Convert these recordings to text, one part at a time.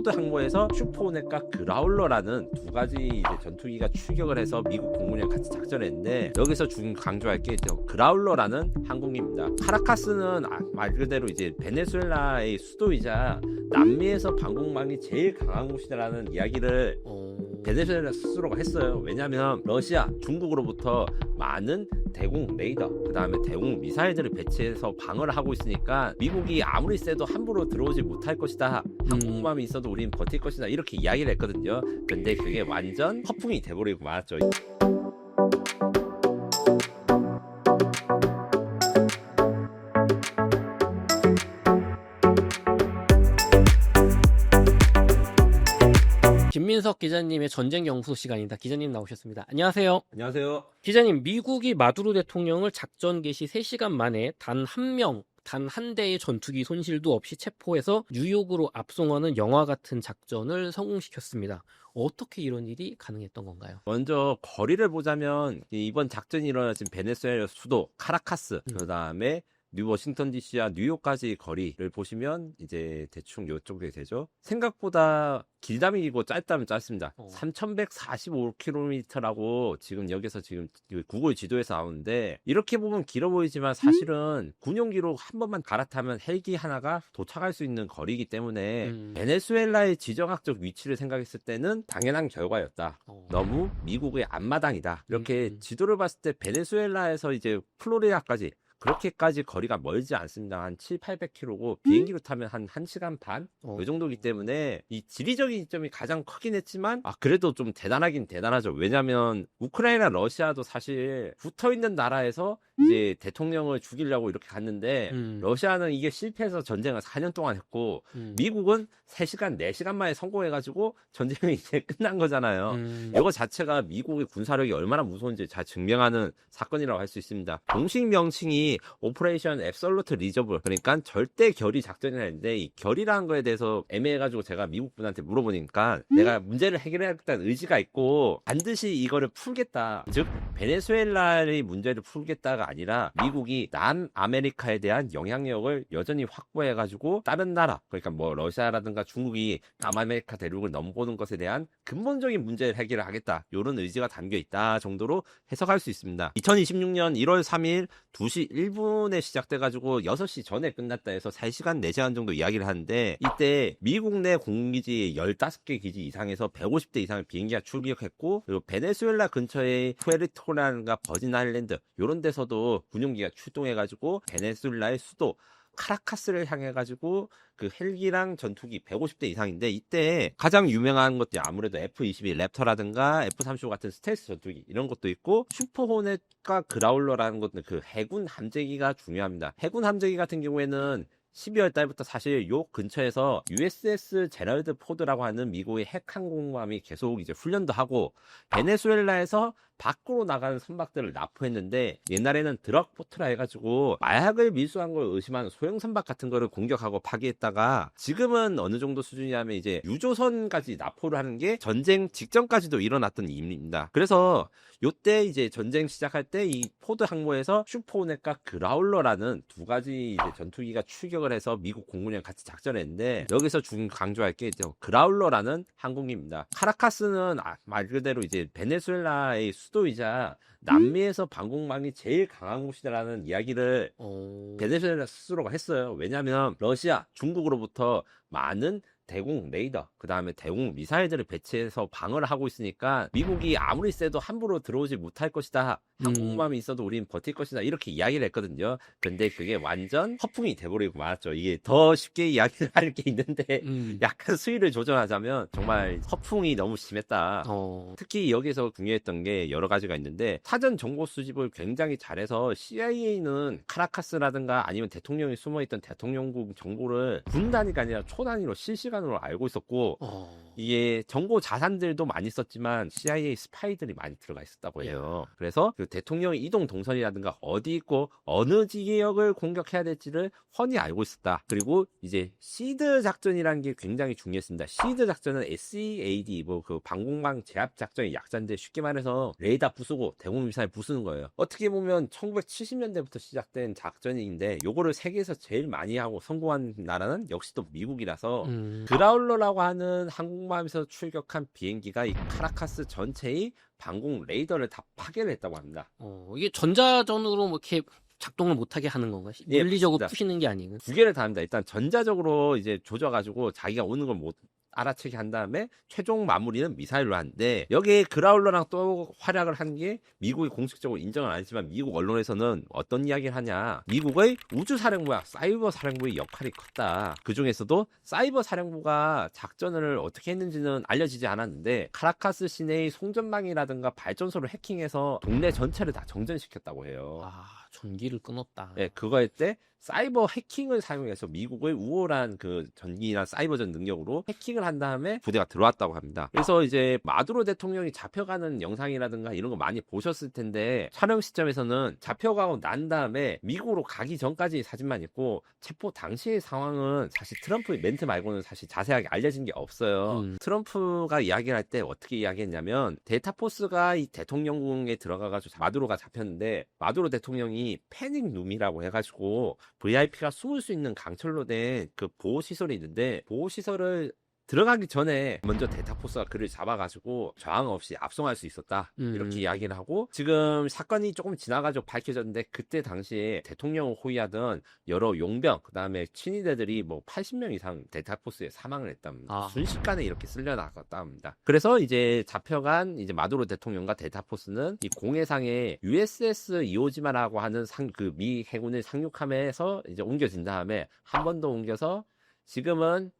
포드 항모에서 슈퍼호넷과 그라울러라는 두 가지 이제 전투기가 출격을 해서 미국 공군이랑 같이 작전을 했는데, 여기서 강조할 게 그라울러라는 항공기입니다. 카라카스는 말 그대로 이제 베네수엘라의 수도이자 남미에서 방공망이 제일 강한 곳이라는 이야기를 베네수엘라 스스로가 했어요. 왜냐하면 러시아, 중국으로부터 많은 대공 레이더, 그 다음에 대공 미사일들을 배치해서 방어를 하고 있으니까 미국이 아무리 세도 함부로 들어오지 못할 것이다, 항공모함이 있어도 우린 버틸 것이다, 이렇게 이야기를 했거든요. 근데 그게 완전 허풍이 돼버리고 말았죠. 김민석 기자님의 전쟁연구소 시간입니다. 기자님 나오셨습니다. 안녕하세요. 안녕하세요. 기자님, 미국이 마두로 대통령을 작전 개시 3시간 만에 단 한 명, 단 한 대의 전투기 손실도 없이 체포해서 뉴욕으로 압송하는 영화 같은 작전을 성공시켰습니다. 어떻게 이런 일이 가능했던 건가요? 먼저 거리를 보자면 이번 작전이 일어나진 베네수엘라 수도 카라카스, 그 다음에 워싱턴 DC와 뉴욕까지 거리를 보시면 이제 대충 이쪽이 되죠. 생각보다 길다면 길고 짧다면 짧습니다. 3145km라고 지금 여기서 지금 구글 지도에서 나오는데, 이렇게 보면 길어 보이지만 사실은 군용기로 한 번만 갈아타면 헬기 하나가 도착할 수 있는 거리이기 때문에 베네수엘라의 지정학적 위치를 생각했을 때는 당연한 결과였다. 너무 미국의 앞마당이다. 이렇게 지도를 봤을 때 베네수엘라에서 이제 플로리다까지 그렇게까지 거리가 멀지 않습니다. 한 700~800km고 비행기로 타면 한 1시간 반? 이 정도이기 때문에 이 지리적인 이점이 가장 크긴 했지만 그래도 좀 대단하긴 대단하죠. 왜냐면 우크라이나 러시아도 사실 붙어있는 나라에서 이제 대통령을 죽이려고 이렇게 갔는데 러시아는 이게 실패해서 전쟁을 4년 동안 했고 미국은 3시간, 4시간 만에 성공해가지고 전쟁이 이제 끝난 거잖아요. 이거 자체가 미국의 군사력이 얼마나 무서운지 잘 증명하는 사건이라고 할 수 있습니다. 공식 명칭이 오퍼레이션 앱솔루트 리저브, 그러니까 절대 결의 작전이라 했는데, 이 결의라는 거에 대해서 애매해가지고 제가 미국 분한테 물어보니까 내가 문제를 해결하겠다는 의지가 있고 반드시 이거를 풀겠다, 즉 베네수엘라의 문제를 풀겠다가 아니라 미국이 남아메리카에 대한 영향력을 여전히 확보해가지고 다른 나라, 그러니까 뭐 러시아라든가 중국이 남아메리카 대륙을 넘보는 것에 대한 근본적인 문제를 해결을 하겠다, 이런 의지가 담겨 있다 정도로 해석할 수 있습니다. 2026년 1월 3일 2시 1분에 시작돼가지고 6시 전에 끝났다 해서 3시간, 4시간 정도 이야기를 하는데, 이때 미국 내 공기지 15개 기지 이상에서 150대 이상의 비행기가 출격했고, 그리고 베네수엘라 근처의 푸에르토리코라든가 버진 아일랜드 이런 데서도 군용기가 출동해가지고 베네수엘라의 수도 카라카스를 향해가지고 그 헬기랑 전투기 150대 이상인데, 이때 가장 유명한 것들이 아무래도 F-22 랩터라든가 F-35 같은 스텔스 전투기 이런 것도 있고, 슈퍼호넷과 그라울러라는 것들, 그 해군 함재기가 중요합니다. 해군 함재기 같은 경우에는 12월 달부터 사실 요 근처에서 USS 제럴드 포드라고 하는 미국의 핵 항공모함이 계속 이제 훈련도 하고, 베네수엘라에서 밖으로 나가는 선박들을 납포했는데, 옛날에는 드럭포트라 해가지고 마약을 밀수한 걸 의심하는 소형 선박 같은 거를 공격하고 파괴했다가, 지금은 어느 정도 수준이냐면 이제 유조선까지 납포를 하는 게 전쟁 직전까지도 일어났던 일입니다. 그래서 요때 이제 전쟁 시작할 때 이 포드 항모에서 슈퍼호넷과 그라울러라는 두 가지 이제 전투기가 출격을 해서 미국 공군이랑 같이 작전을 했는데, 여기서 강조할 게 그라울러라는 항공기입니다. 카라카스는 말 그대로 이제 베네수엘라의 수도이자 남미에서 방공망이 제일 강한 곳이라는 이야기를 베네수엘라 스스로가 했어요. 왜냐하면 러시아, 중국으로부터 많은 대공 레이더, 그 다음에 대공 미사일들을 배치해서 방어를 하고 있으니까 미국이 아무리 세도 함부로 들어오지 못할 것이다, 항공모함이 있어도 우린 버틸 것이다, 이렇게 이야기를 했거든요. 근데 그게 완전 허풍이 돼버리고 말았죠. 이게 더 쉽게 이야기를 할 게 있는데 약간 수위를 조정하자면 정말 허풍이 너무 심했다. 특히 여기서 중요했던 게 여러 가지가 있는데, 사전 정보 수집을 굉장히 잘해서 CIA는 카라카스라든가 아니면 대통령이 숨어있던 대통령국 정보를 군 단위가 아니라 초 단위로 실시간으로 알고 있었고, 이게 정보 자산들도 많이 썼지만 CIA 스파이들이 많이 들어가 있었다고 해요. 그래서 그 대통령의 이동 동선이라든가 어디 있고 어느 지역을 공격해야 될지를 훤히 알고 있었다. 그리고 이제 시드 작전이라는 게 굉장히 중요했습니다. 시드 작전은 SEAD 뭐 그 방공망 제압 작전의 약자인데 쉽게 말해서 레이더 부수고 대공 미사일 부수는 거예요. 어떻게 보면 1970년대부터 시작된 작전인데 요거를 세계에서 제일 많이 하고 성공한 나라는 역시 또 미국이라서 그라울러라고 하는 항공모함에서 출격한 비행기가 이 카라카스 전체의 방공 레이더를 다 파괴를 했다고 합니다. 이게 전자전으로 뭐 이렇게 작동을 못하게 하는 건가요? 예, 물리적으로 맞습니다. 푸시는 게 아니고. 두 개를 다 합니다. 일단 전자적으로 이제 조져가지고 자기가 오는 걸 못 알아채게 한 다음에 최종 마무리는 미사일로 하는데 여기에 그라울러랑 또 활약을 한 게 미국이 공식적으로 인정은 안 했지만 미국 언론에서는 어떤 이야기를 하냐, 미국의 우주사령부와 사이버 사령부의 역할이 컸다. 그 중에서도 사이버 사령부가 작전을 어떻게 했는지는 알려지지 않았는데 카라카스 시내의 송전망이라든가 발전소를 해킹해서 동네 전체를 다 정전시켰다고 해요. 전기를 끊었다. 네, 그거일 때 사이버 해킹을 사용해서 미국의 우월한 그 전기나 사이버전 능력으로 해킹을 한 다음에 부대가 들어왔다고 합니다. 그래서 이제 마두로 대통령이 잡혀가는 영상이라든가 이런 거 많이 보셨을 텐데 촬영 시점에서는 잡혀가고 난 다음에 미국으로 가기 전까지 사진만 있고 체포 당시의 상황은 사실 트럼프의 멘트 말고는 사실 자세하게 알려진 게 없어요. 트럼프가 이야기를 할 때 어떻게 이야기했냐면 데이터포스가 이 대통령궁에 들어가가지고 마두로가 잡혔는데 마두로 대통령이 패닉 룸이라고 해가지고 VIP가 숨을 수 있는 강철로 된 그 보호시설이 있는데 보호시설을 들어가기 전에 먼저 데이터포스가 그를 잡아가지고 저항 없이 압송할 수 있었다. 이렇게 이야기를 하고 지금 사건이 조금 지나가지고 밝혀졌는데 그때 당시에 대통령을 호위하던 여러 용병 그다음에 친위대들이 뭐 80명 이상 데이터포스에 사망을 했답니다. 순식간에 이렇게 쓸려 나갔다 합니다. 그래서 이제 잡혀간 이제 마두로 대통령과 데이터포스는 이 공해상에 USS 이오지마라고 하는 그 미 해군의 상륙함에서 이제 옮겨진 다음에 한 번 더 옮겨서 지금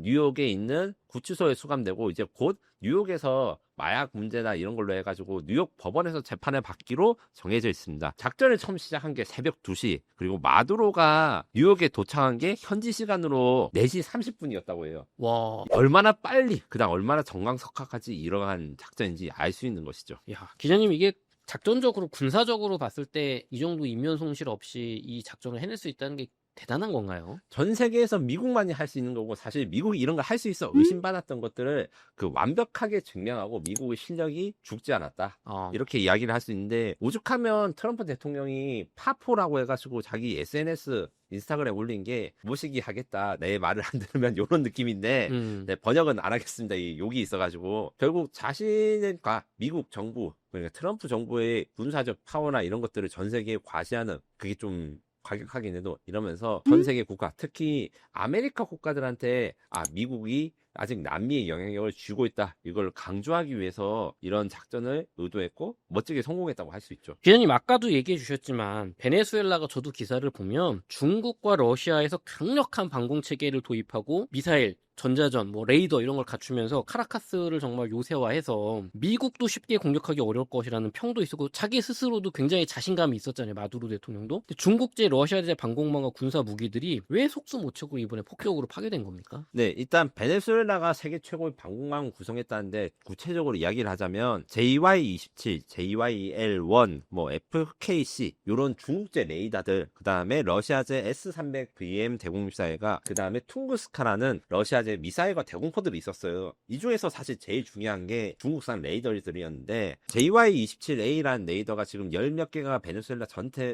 뉴욕에 있는 구치소에 수감되고 이제 곧 뉴욕에서 마약 문제나 이런 걸로 해가지고 뉴욕 법원에서 재판을 받기로 정해져 있습니다. 작전을 처음 시작한 게 새벽 2시 그리고 마두로가 뉴욕에 도착한 게 현지 시간으로 4시 30분이었다고 해요. 와, 얼마나 빨리 그다음 얼마나 정광석화까지 이러한 작전인지 알 수 있는 것이죠. 야, 기자님 이게 작전적으로 군사적으로 봤을 때 이 정도 인면 손실 없이 이 작전을 해낼 수 있다는 게 대단한 건가요? 전 세계에서 미국만이 할 수 있는 거고 사실 미국이 이런 걸 할 수 있어 의심받았던 것들을 그 완벽하게 증명하고 미국의 실력이 죽지 않았다. 이렇게 이야기를 할 수 있는데 오죽하면 트럼프 대통령이 파포라고 해가지고 자기 SNS 인스타그램에 올린 게 모시기 하겠다. 내 말을 안 들으면 이런 느낌인데 네, 번역은 안 하겠습니다. 이 욕이 있어가지고 결국 자신과 미국 정부 그러니까 트럼프 정부의 군사적 파워나 이런 것들을 전 세계에 과시하는 그게 좀 과격하긴 해도 이러면서 전 세계 국가 특히 아메리카 국가들한테 미국이 아직 남미의 영향력을 쥐고 있다. 이걸 강조하기 위해서 이런 작전을 의도했고 멋지게 성공했다고 할 수 있죠. 기자님 아까도 얘기해 주셨지만 베네수엘라가 저도 기사를 보면 중국과 러시아에서 강력한 방공체계를 도입하고 미사일 전자전, 뭐 레이더 이런 걸 갖추면서 카라카스를 정말 요새화해서 미국도 쉽게 공격하기 어려울 것이라는 평도 있었고 자기 스스로도 굉장히 자신감이 있었잖아요. 마두로 대통령도. 근데 중국제, 러시아제 방공망과 군사 무기들이 왜 속수무책으로 이번에 폭격으로 파괴된 겁니까? 네, 일단 베네수엘라가 세계 최고의 방공망을 구성했다는데 구체적으로 이야기를 하자면 JY-27, JYL-1, 뭐 FKC 이런 중국제 레이더들, 그 다음에 러시아제 S-300VM 대공미사일과 그 다음에 퉁구스카라는 러시아 미사일과 대공포들이 있었어요. 이 중에서 사실 제일 중요한 게 중국산 레이더들이었는데 JY-27A라는 레이더가 지금 10몇 개가 베네수엘라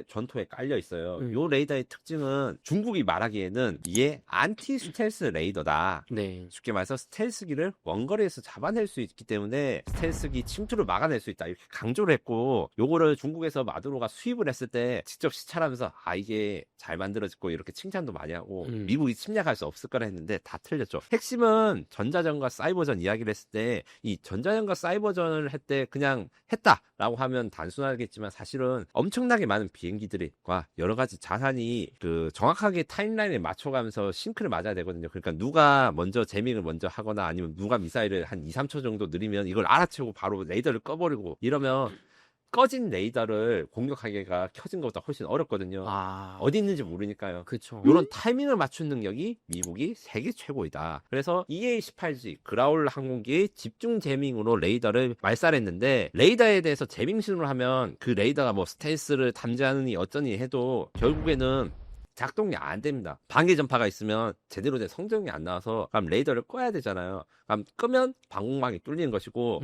전토에 깔려 있어요. 이 레이더의 특징은 중국이 말하기에는 이게 안티 스텔스 레이더다. 네. 쉽게 말해서 스텔스기를 원거리에서 잡아낼 수 있기 때문에 스텔스기 침투를 막아낼 수 있다. 이렇게 강조를 했고 요거를 중국에서 마두로가 수입을 했을 때 직접 시찰하면서 이게 잘 만들어졌고 이렇게 칭찬도 많이 하고 미국이 침략할 수 없을 거라 했는데 다 틀렸죠. 핵심은 전자전과 사이버전 이야기를 했을 때 이 전자전과 사이버전을 할 때 그냥 했다라고 하면 단순하겠지만 사실은 엄청나게 많은 비행기들과 여러 가지 자산이 그 정확하게 타임라인에 맞춰가면서 싱크를 맞아야 되거든요. 그러니까 누가 먼저 재밍을 먼저 하거나 아니면 누가 미사일을 한 2, 3초 정도 느리면 이걸 알아채고 바로 레이더를 꺼버리고 이러면 꺼진 레이더를 공격하기가 켜진 것보다 훨씬 어렵거든요. 어디 있는지 모르니까요. 그쵸. 이런 타이밍을 맞춘 능력이 미국이 세계 최고이다. 그래서 EA-18G 그라울 항공기의 집중 제밍으로 레이더를 말살했는데, 레이더에 대해서 제밍 신호를 하면 그 레이더가 뭐 스텔스를 탐지하느니 어쩌니 해도 결국에는 작동이 안 됩니다. 방해 전파가 있으면 제대로 된 성적이 안 나와서 그럼 레이더를 꺼야 되잖아요. 그럼 끄면 방공망이 뚫리는 것이고,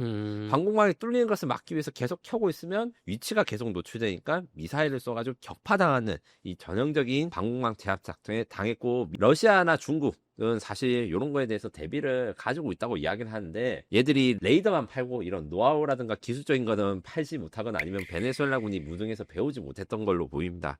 방공망이 뚫리는 것을 막기 위해서 계속 켜고 있으면 위치가 계속 노출되니까 미사일을 쏘가지고 격파당하는 이 전형적인 방공망 제압 작전에 당했고, 러시아나 중국은 사실 이런 거에 대해서 대비를 가지고 있다고 이야기를 하는데, 얘들이 레이더만 팔고 이런 노하우라든가 기술적인 거는 팔지 못하거나 아니면 베네수엘라군이 무등에서 배우지 못했던 걸로 보입니다.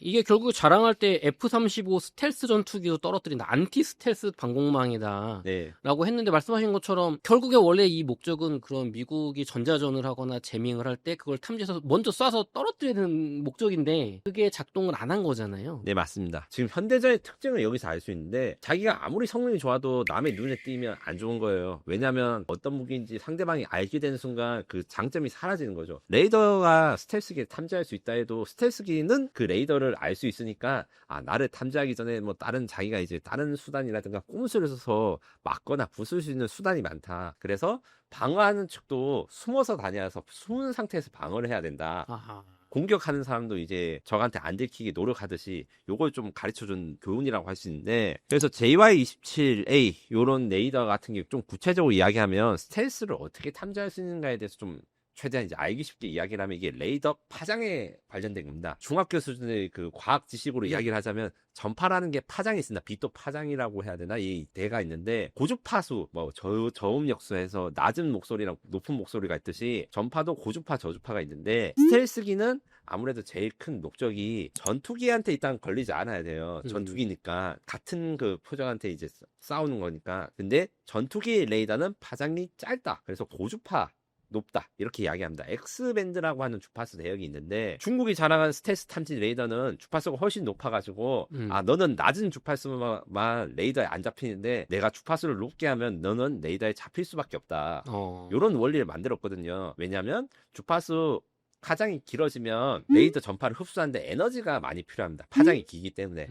이게 결국 자랑할 때 F-35 스텔스 전투기도 떨어뜨린다. 안티 스텔스 방공망이다. 네. 라고 했는데, 말씀하신 것처럼 결국에 원래 이 목적은 그런 미국이 전자전을 하거나 제밍을 할 때 그걸 탐지해서 먼저 쏴서 떨어뜨리는 목적인데, 그게 작동을 안 한 거잖아요. 네, 맞습니다. 지금 현대전의 특징을 여기서 알 수 있는데, 자기가 아무리 성능이 좋아도 남의 눈에 띄면 안 좋은 거예요. 왜냐면 어떤 무기인지 상대방이 알게 되는 순간 그 장점이 사라지는 거죠. 레이더가 스텔스기를 탐지할 수 있다 해도 스텔스기는 그 레이더를 알 수 있으니까, 나를 탐지하기 전에 뭐 다른 자기가 이제 다른 수단이라든가 꼼수를 써서 막거나 부술 수 있는 수단이 많다. 그래서 방어하는 측도 숨어서 다녀서 숨은 상태에서 방어를 해야 된다. 아하. 공격하는 사람도 이제 적한테 안 들키게 노력하듯이 요걸 좀 가르쳐준 교훈이라고 할 수 있는데, 그래서 JY-27A 요런 레이더 같은 게 좀 구체적으로 이야기하면 스텔스를 어떻게 탐지할 수 있는가에 대해서 좀 최대한 이제 알기 쉽게 이야기를 하면, 이게 레이더 파장에 관련된 겁니다. 중학교 수준의 그 과학 지식으로 이야기를 하자면, 전파라는 게 파장이 있습니다. 빛도 파장이라고 해야 되나? 이 대가 있는데, 고주파수, 뭐 저음역수에서 낮은 목소리랑 높은 목소리가 있듯이 전파도 고주파, 저주파가 있는데, 스텔스기는 아무래도 제일 큰 목적이 전투기한테 일단 걸리지 않아야 돼요. 전투기니까 같은 그 표적한테 이제 싸우는 거니까. 근데 전투기 레이더는 파장이 짧다. 그래서 고주파 높다, 이렇게 이야기합니다. X밴드라고 하는 주파수 대역이 있는데, 중국이 자랑한 스텔스 탐지 레이더는 주파수가 훨씬 높아가지고 너는 낮은 주파수만 레이더에 안 잡히는데 내가 주파수를 높게 하면 너는 레이더에 잡힐 수밖에 없다. 이런 원리를 만들었거든요. 왜냐하면 주파수 파장이 길어지면 레이더 전파를 흡수하는데 에너지가 많이 필요합니다. 파장이 길기 때문에.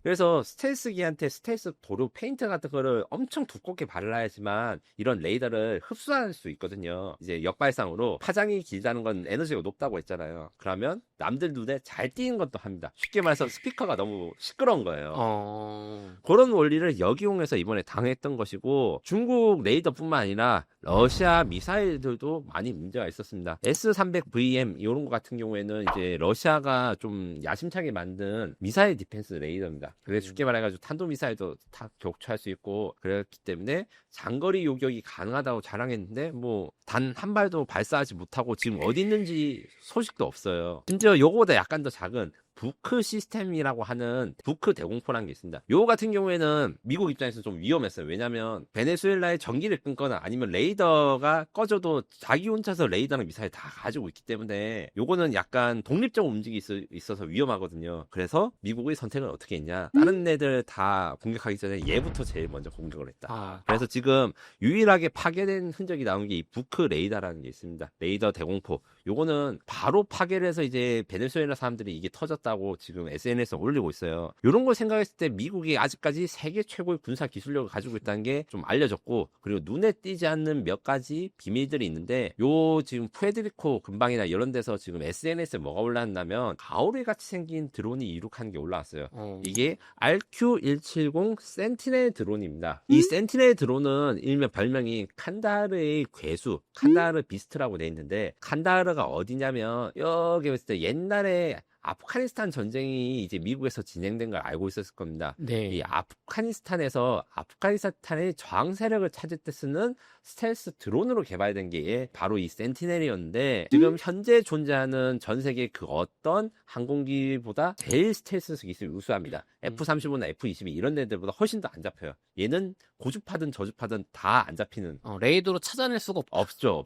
그래서 스텔스기한테 스텔스 도료 페인트 같은 거를 엄청 두껍게 발라야지만 이런 레이더를 흡수할 수 있거든요. 이제 역발상으로 파장이 길다는 건 에너지가 높다고 했잖아요. 그러면 남들 눈에 잘 띄는 것도 합니다. 쉽게 말해서 스피커가 너무 시끄러운 거예요. 그런 원리를 역이용해서 이번에 당했던 것이고, 중국 레이더뿐만 아니라 러시아 미사일들도 많이 문제가 있었습니다. S-300VM 이런 거 같은 경우에는 이제 러시아가 좀 야심차게 만든 미사일 디펜스 레이더입니다. 그래서 쉽게 말해가지고 탄도 미사일도 다 격추할 수 있고, 그렇기 때문에 장거리 요격이 가능하다고 자랑했는데 뭐 단 한 발도 발사하지 못하고 지금 어디 있는지 소식도 없어요. 심지어 요거보다 약간 더 작은 부크 시스템이라고 하는 부크 대공포라는 게 있습니다. 요거 같은 경우에는 미국 입장에서 좀 위험했어요. 왜냐면 베네수엘라의 전기를 끊거나 아니면 레이더가 꺼져도 자기 혼자서 레이더랑 미사일 다 가지고 있기 때문에 요거는 약간 독립적으로 움직이 있어서 위험하거든요. 그래서 미국의 선택은 어떻게 했냐, 다른 애들 다 공격하기 전에 얘부터 제일 먼저 공격을 했다. 그래서 지금 유일하게 파괴된 흔적이 나온 게 이 부크 레이더라는 게 있습니다. 레이더 대공포. 요거는 바로 파괴를 해서 이제 베네수엘라 사람들이 이게 터졌다고 지금 SNS에 올리고 있어요. 이런 걸 생각했을 때 미국이 아직까지 세계 최고의 군사 기술력을 가지고 있다는 게 좀 알려졌고, 그리고 눈에 띄지 않는 몇 가지 비밀들이 있는데, 요 지금 푸에르토리코 근방이나 이런 데서 지금 SNS에 뭐가 올라왔냐면 가오리 같이 생긴 드론이 이륙하는 게 올라왔어요. 이게 RQ-170 센티넬 드론입니다. 이 센티넬 드론은 일명 별명이 칸다르의 괴수, 칸다르 비스트라고 돼 있는데, 칸다르가 어디냐면 여기 봤을 때 옛날에 아프가니스탄 전쟁이 이제 미국에서 진행된 걸 알고 있었을 겁니다. 네. 이 아프가니스탄에서 아프가니스탄의 저항 세력을 찾을 때 쓰는 스텔스 드론으로 개발된 게 바로 이 센티넬이었는데, 지금 현재 존재하는 전 세계 그 어떤 항공기보다 제일 스텔스 기술이 우수합니다. F-35나 F-22 이런 데들보다 훨씬 더 안 잡혀요. 얘는 고주파든 저주파든 다 안 잡히는. 레이더로 찾아낼 수가 없죠.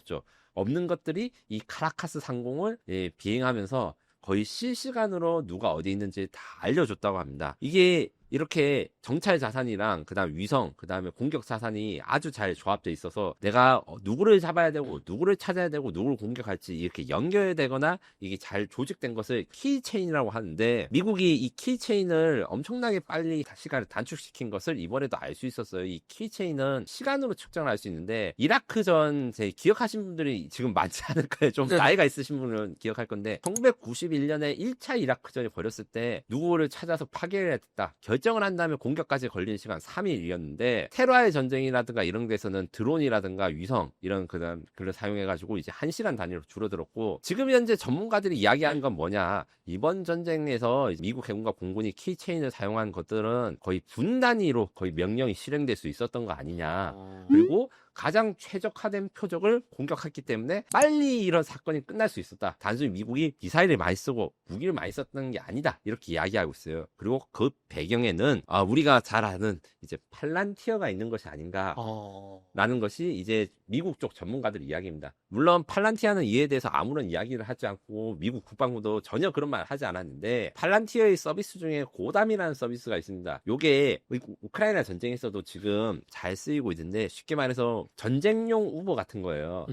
없는 것들이 이 카라카스 상공을 비행하면서 거의 실시간으로 누가 어디 있는지 다 알려줬다고 합니다. 이게 이렇게 정찰 자산이랑 그다음 위성, 그다음에 공격 자산이 아주 잘 조합돼 있어서 내가 누구를 잡아야 되고 누구를 찾아야 되고 누구를 공격할지 이렇게 연결되거나 이게 잘 조직된 것을 키체인이라고 하는데, 미국이 이 키체인을 엄청나게 빨리 시간을 단축시킨 것을 이번에도 알 수 있었어요. 이 키체인은 시간으로 측정을 할 수 있는데, 이라크전 기억하신 분들이 지금 많지 않을 거예요. 좀 나이가 있으신 분은 기억할 건데 1991년에 1차 이라크전이 벌였을 때 누구를 찾아서 파괴해야 됐다 결정을 한 다음에 공격까지 걸리는 시간 3일이었는데, 테러와의 전쟁이라든가 이런 데서는 드론이라든가 위성 이런 그걸 사용해가지고 이제 1시간 단위로 줄어들었고, 지금 현재 전문가들이 이야기하는 건 뭐냐, 이번 전쟁에서 미국 해군과 공군이 키체인을 사용한 것들은 거의 분 단위로 거의 명령이 실행될 수 있었던 거 아니냐, 그리고 가장 최적화된 표적을 공격했기 때문에 빨리 이런 사건이 끝날 수 있었다. 단순히 미국이 미사일을 많이 쓰고 무기를 많이 썼던 게 아니다. 이렇게 이야기하고 있어요. 그리고 그 배경에는 우리가 잘 아는 이제 팔란티어가 있는 것이 아닌가 라는 것이 이제 미국 쪽 전문가들 이야기입니다. 물론 팔란티아는 이에 대해서 아무런 이야기를 하지 않고 미국 국방부도 전혀 그런 말 하지 않았는데, 팔란티어의 서비스 중에 고담이라는 서비스가 있습니다. 요게 우크라이나 전쟁에서도 지금 잘 쓰이고 있는데, 쉽게 말해서 전쟁용 우버 같은 거예요.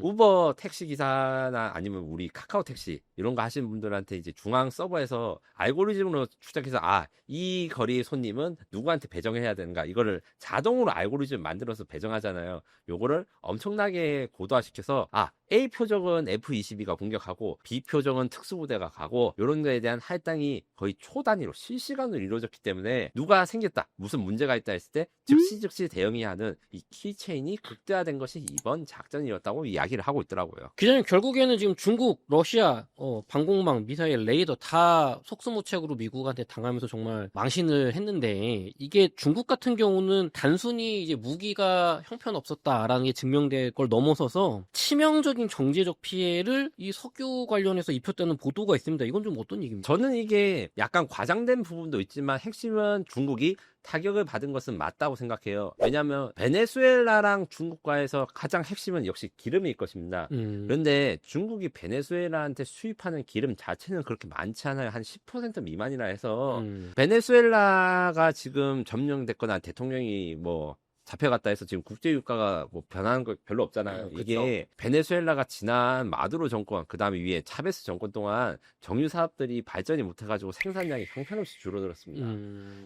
우버 택시 기사나 아니면 우리 카카오 택시 이런 거 하시는 분들한테 이제 중앙 서버에서 알고리즘으로 추적해서 이 거리의 손님은 누구한테 배정해야 되는가, 이거를 자동으로 알고리즘 만들어서 배정하잖아요. 요거를 엄청나게 고도화시켜서 A 표적은 F-22가 공격하고 B 표적은 특수부대가 가고 이런 거에 대한 할당이 거의 초단위로 실시간으로 이루어졌기 때문에 누가 생겼다, 무슨 문제가 있다 했을 때 즉시 대응해야 하는 이 키체인이 극대화된 것이 이번 작전이었다고 이야기를 하고 있더라고요. 기자님, 결국에는 지금 중국, 러시아, 방공망, 미사일, 레이더 다 속수무책으로 미국한테 당하면서 정말 망신을 했는데, 이게 중국 같은 경우는 단순히 이제 무기가 형편없었다라는 게 증명될 걸 넘어서서 치명적인 경제적 피해를 이 석유 관련해서 입혔다는 보도가 있습니다. 이건 좀 어떤 얘기입니까? 저는 이게 약간 과장된 부분도 있지만 핵심은 중국이 타격을 받은 것은 맞다고 생각해요. 왜냐하면 베네수엘라랑 중국과에서 가장 핵심은 역시 기름일 것입니다. 그런데 중국이 베네수엘라한테 수입하는 기름 자체는 그렇게 많지 않아요. 한 10% 미만이라 해서 베네수엘라가 지금 점령됐거나 대통령이 잡혀갔다 해서 지금 국제 유가가 변하는 거 별로 없잖아요. 이게 베네수엘라가 지난 마두로 정권, 그 다음에 위에 차베스 정권 동안 정유 사업들이 발전이 못해가지고 생산량이 형편없이 줄어들었습니다.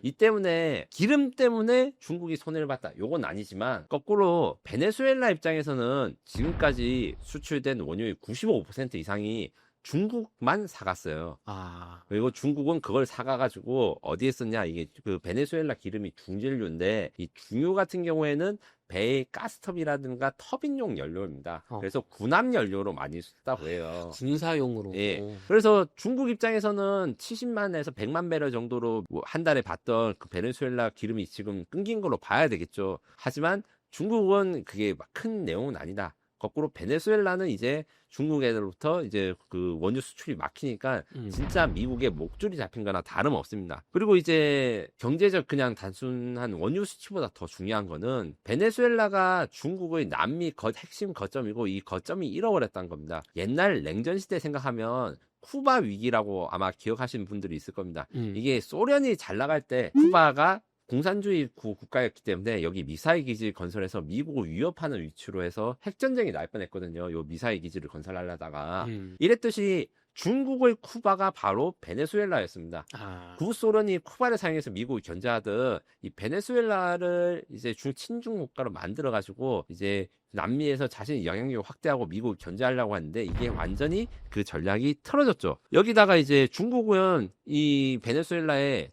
이 때문에 기름 때문에 중국이 손해를 봤다, 요건 아니지만 거꾸로 베네수엘라 입장에서는 지금까지 수출된 원유의 95% 이상이 중국만 사갔어요. 그리고 중국은 그걸 사가가지고 어디에 썼냐, 이게 그 베네수엘라 기름이 중진류인데, 이 중유 같은 경우에는 배의 가스터비라든가 터빈용 연료입니다. 그래서 군함 연료로 많이 쓰다고 해요. 군사용으로. 예. 그래서 중국 입장에서는 70만에서 100만 배럴 정도로 한 달에 받던 그 베네수엘라 기름이 지금 끊긴 걸로 봐야 되겠죠. 하지만 중국은 그게 막 큰 내용은 아니다. 거꾸로 베네수엘라는 이제 중국에로부터 이제 그 원유 수출이 막히니까 진짜 미국의 목줄이 잡힌 거나 다름없습니다. 그리고 이제 경제적 그냥 단순한 원유 수치보다 더 중요한 거는 베네수엘라가 중국의 남미 핵심 거점이고, 이 거점이 잃어버렸다는 겁니다. 옛날 냉전 시대 생각하면 쿠바 위기라고 아마 기억하시는 분들이 있을 겁니다. 이게 소련이 잘 나갈 때 쿠바가 공산주의 국가였기 때문에 여기 미사일 기지 건설해서 미국을 위협하는 위치로 해서 핵전쟁이 날 뻔했거든요. 요 미사일 기지를 건설하려다가. 이랬듯이 중국의 쿠바가 바로 베네수엘라였습니다. 구소련이 쿠바를 사용해서 미국을 견제하듯 이 베네수엘라를 이제 친중 국가로 만들어가지고 이제 남미에서 자신의 영향력을 확대하고 미국을 견제하려고 하는데, 이게 완전히 그 전략이 틀어졌죠. 여기다가 이제 중국은 이 베네수엘라에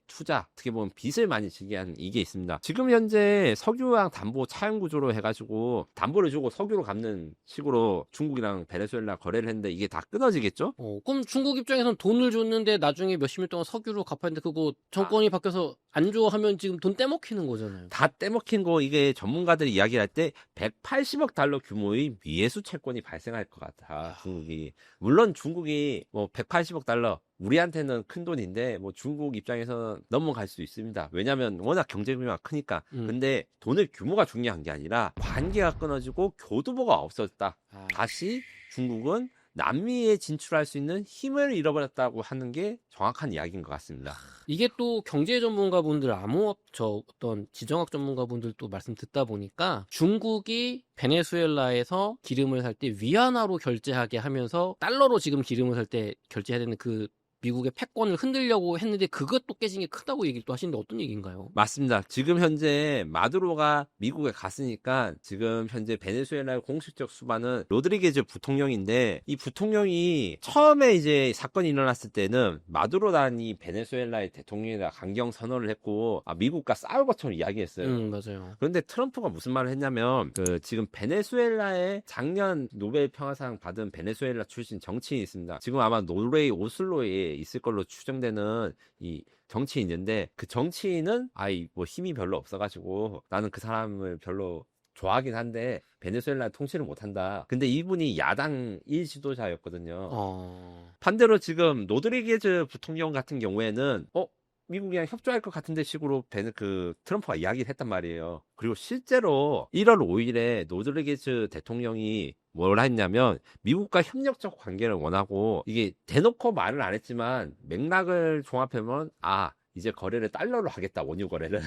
어떻게 보면 빚을 많이 지게 한 이게 있습니다. 지금 현재 석유랑 담보 차양 구조로 해가지고 담보를 주고 석유로 갚는 식으로 중국이랑 베네수엘라 거래를 했는데, 이게 다 끊어지겠죠? 그럼 중국 입장에서는 돈을 줬는데 나중에 몇십 년 동안 석유로 갚았는데 그거 정권이 바뀌어서 안 줘 하면 지금 돈 떼먹히는 거잖아요. 다 떼먹힌 거, 이게 전문가들이 이야기할 때 180억 달러 규모의 미해수 채권이 발생할 것 같아, 중국이. 물론 중국이 180억 달러 우리한테는 큰 돈인데 중국 입장에서는 넘어갈 수 있습니다. 왜냐하면 워낙 경제 규모가 크니까. 근데 돈의 규모가 중요한 게 아니라 관계가 끊어지고 교두보가 없어졌다. 다시 중국은 남미에 진출할 수 있는 힘을 잃어버렸다고 하는 게 정확한 이야기인 것 같습니다. 이게 또 경제 전문가분들, 어떤 지정학 전문가분들도 말씀 듣다 보니까 중국이 베네수엘라에서 기름을 살 때 위안화로 결제하게 하면서 달러로 지금 기름을 살 때 결제해야 되는 그 미국의 패권을 흔들려고 했는데 그것도 깨진 게 크다고 얘기를 또 하시는데 어떤 얘기인가요? 맞습니다. 지금 현재 마두로가 미국에 갔으니까 지금 현재 베네수엘라의 공식적 수반은 로드리게즈 부통령인데, 이 부통령이 처음에 이제 사건이 일어났을 때는 마두로라니 베네수엘라의 대통령이다 강경 선언을 했고 미국과 싸울 것처럼 이야기했어요. 맞아요. 그런데 트럼프가 무슨 말을 했냐면 지금 베네수엘라에 작년 노벨 평화상 받은 베네수엘라 출신 정치인이 있습니다. 지금 아마 노르웨이 오슬로에 있을 걸로 추정되는 이 정치인인데, 그 정치인은 뭐 힘이 별로 없어가지고 나는 그 사람을 별로 좋아하긴 한데 베네수엘라 통치를 못한다. 근데 이분이 야당 1지도자였거든요. 반대로 지금 로드리게즈 부통령 같은 경우에는 미국이랑 협조할 것 같은데 식으로 트럼프가 이야기를 했단 말이에요. 그리고 실제로 1월 5일에 로드리게즈 대통령이 뭘 했냐면 미국과 협력적 관계를 원하고, 이게 대놓고 말을 안 했지만 맥락을 종합해보면 이제 거래를 달러로 하겠다, 원유 거래를.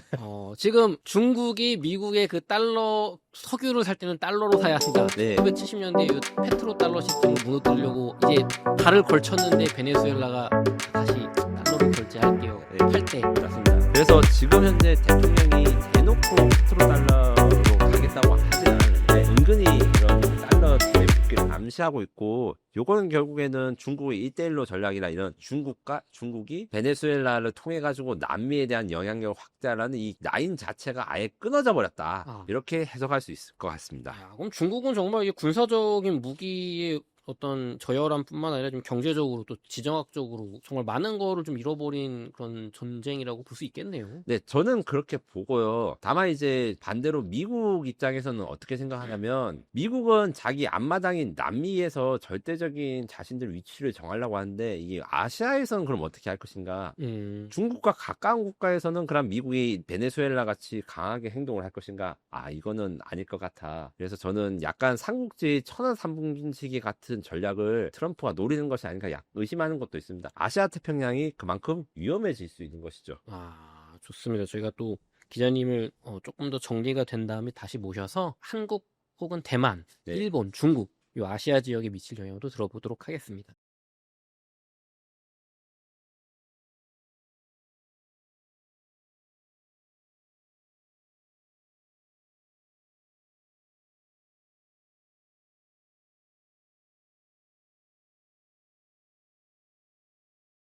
지금 중국이 미국의 그 달러 석유를 살 때는 달러로 사야 한다. 네. 1970년대 페트로 달러 시스템을 무너뜨리려고 이제 달을 걸쳤는데 베네수엘라가 다시 달러로 결제할게요. 네. 할 때. 맞습니다. 그래서 지금 현재 대통령이 대놓고 페트로달러로 가겠다고 하진 않는데 은근히 이런 달러 대폭기를 감시하고 있고, 요거는 결국에는 중국의 1대1로 전략이라 이런 중국이 베네수엘라를 통해 가지고 남미에 대한 영향력을 확대하라는 이 라인 자체가 아예 끊어져 버렸다. 이렇게 해석할 수 있을 것 같습니다. 그럼 중국은 정말 이게 군사적인 무기의 어떤 저열함뿐만 아니라 좀 경제적으로 또 지정학적으로 정말 많은 거를 좀 잃어버린 그런 전쟁이라고 볼 수 있겠네요. 네, 저는 그렇게 보고요. 다만 이제 반대로 미국 입장에서는 어떻게 생각하냐면, 미국은 자기 앞마당인 남미에서 절대적인 자신들 위치를 정하려고 하는데, 이게 아시아에서는 그럼 어떻게 할 것인가? 중국과 가까운 국가에서는 그럼 미국이 베네수엘라 같이 강하게 행동을 할 것인가? 이거는 아닐 것 같아. 그래서 저는 약간 삼국지 천원 삼분지기 같은 전략을 트럼프가 노리는 것이 아닌가 의심하는 것도 있습니다. 아시아 태평양이 그만큼 위험해질 수 있는 것이죠. 좋습니다. 저희가 또 기자님을 조금 더 정리가 된 다음에 다시 모셔서 한국 혹은 대만, 네. 일본, 중국 이 아시아 지역에 미칠 영향도 들어보도록 하겠습니다.